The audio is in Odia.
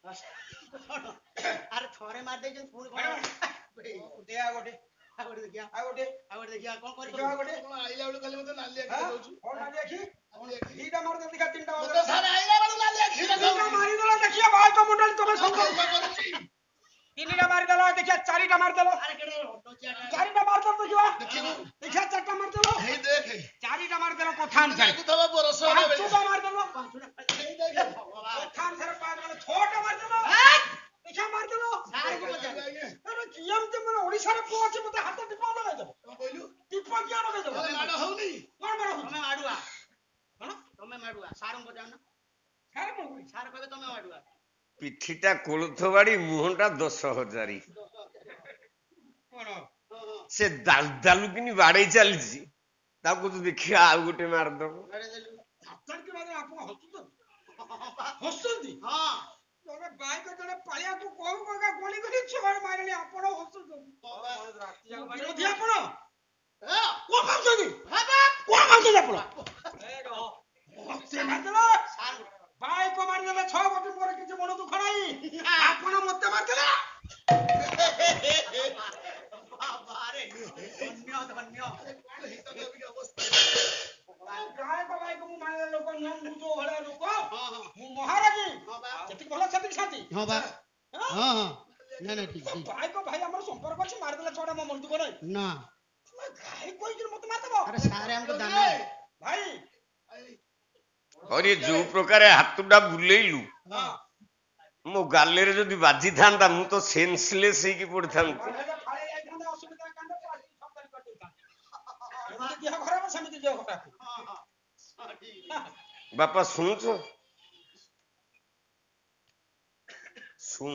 ଆରେ ଥରେ ମାରି ଦେଇଛନ୍ତି ପୁଣି କଣ ଦେ ଆଉ ଗୋଟେ ଦେଖିଆ ଆଉ ଗୋଟେ ଦେଖିଆ କଣ କରିବ ଆଉ ଗୋଟେ କଣ ଆଇଲା ବେଳୁ ଖାଲି ମତେ ନାଲି ଆଖି ଦଉଛୁ କଣ ନାଲି ଆଖି ଦିଟା ମାର ଦେଖିଆ ତିନିଟା ମାର ମତେ ସାର ଆଇଲା ବେଳୁ ନାଲି ଆଖି ତିନିଟା ମାରିଦେଲା ଦେଖିଆ ଭାଇ କମଣ୍ଡଳ ତମେ ସଂକଳ୍ପ କରୁଛି ତିନିଟା ମାରିଦେଲା ଦେଖିଆ ଚାରିଟା ମାରିଦେଲା ଆରେ କେଡେ ହଟଚିଆଟା ଚାରିଟା ମାରିଦେଲ ଦେଖିଆ ଦେଖିବୁ ଦେଖିଆ ଚାରିଟା ମାରିଦେଲ ହେଇ ଦେଖେ ଚାରିଟା ମାରିଦେଲ କଥା ଅନୁସାରେ ଲାଗୁଥବ ବରଷ ହବ ବେଳେ ପାଞ୍ଚଟା ମାରିଦେଲ ହେଇ ଦେଖେ କଥା ଅନୁସାରେ ଛଅଟା ମାରିଦେଲ ଦେଖିଆ ମାରିଦେଲ ସାରକୁ ପଚାର ଆରେ ଯେମିତି ମାନେ ଓଡିଶାରେ ପୁଅ ଅଛି ମତେ ହାତ ଟିପ ଲଗେଇଦବ କଣ କହିଲୁ ଟିପ କିଏ ଲଗେଇଦବ ତୋର ମାଡ ହଉନି କଣ ମାର ତମେ ମାଡୁଆ କଣ ତମେ ମାଡୁଆ ସାରଙ୍କୁ ପଚାରୁନ ସାର କଣ କହୁଛି ସାର କହିବେ ତମେ ମାଡୁଆ ପିଠିଟା କୋଳଥ ବାଡି ମୁହଁଟା 10,000 କଣ ସେ ଦାଲୁ କିନି ବାଡେଇ ଚାଲିଛି ତାକୁ ତୁ ଦେଖିବା ଆଉ ଗୋଟେ ମାରିଦବ ହାତଟି ମାନେ ଆପଣ ହସୁଛନ୍ତି ହଁ ଜଣେ ବାଇକ ଜଣେ ପାଳିଆକୁ କହୁ କହୁ ଗଳି ଗଳି ଛଅ ମାରିଲେ ଆପଣ ହସୁଛନ୍ତି ବିରୋଧୀ ଆପଣ କଣ ଭାବୁଛନ୍ତି କଣ ଭାବୁଛନ୍ତି ଆପଣ ବାଇକ ମାରିଦେଲେ 6 କୋଟି ମୋର କିଛି ମନ ଦୁଃଖ ନାହିଁ ଆପଣ ମତେ ମାରିଦେଲେ ବାବାରେ ଧନ୍ୟ ଧନ୍ୟ ଗାୟକ ବାଇକ ମୁଁ ମାରିବା ଲୋକ ନୁହଁ ମୁଁ ଯୋଉ ଭଳିଆ ଲୋକ ମୁଁ ମହାରାଜୀ ଯେତିକି ଭଲ ସେତିକି ଶାନ୍ତି ହଁ ବା ହଁ ହଁ ନା ନା ଠିକ ବାଇକ ଭାଇ ଆମର ସମ୍ପର୍କ ଅଛି ମାରିଦେଲେ ଛଅଟା ମୋ ମନ ଦୁଃଖ ନାହିଁ ନା ଗାଈ କହିକିରି ମତେ ମାରିଦେବ ଆରେ ସାରେ ଆମକୁ ଦାନ ଭାଇ ଅରେ ଯୋଉ ପ୍ରକାରେ ହାତଟା ବୁଲେଇଲୁ ମୋ ଗାଲେରେ ଯଦି ବାଜିଥାନ୍ତା ମୁଁ ତ ସେନ୍ସଲେସ୍ ହେଇକି ପଡିଥାନ୍ତି ବାପା ଶୁଣୁଛ ଶୁଣ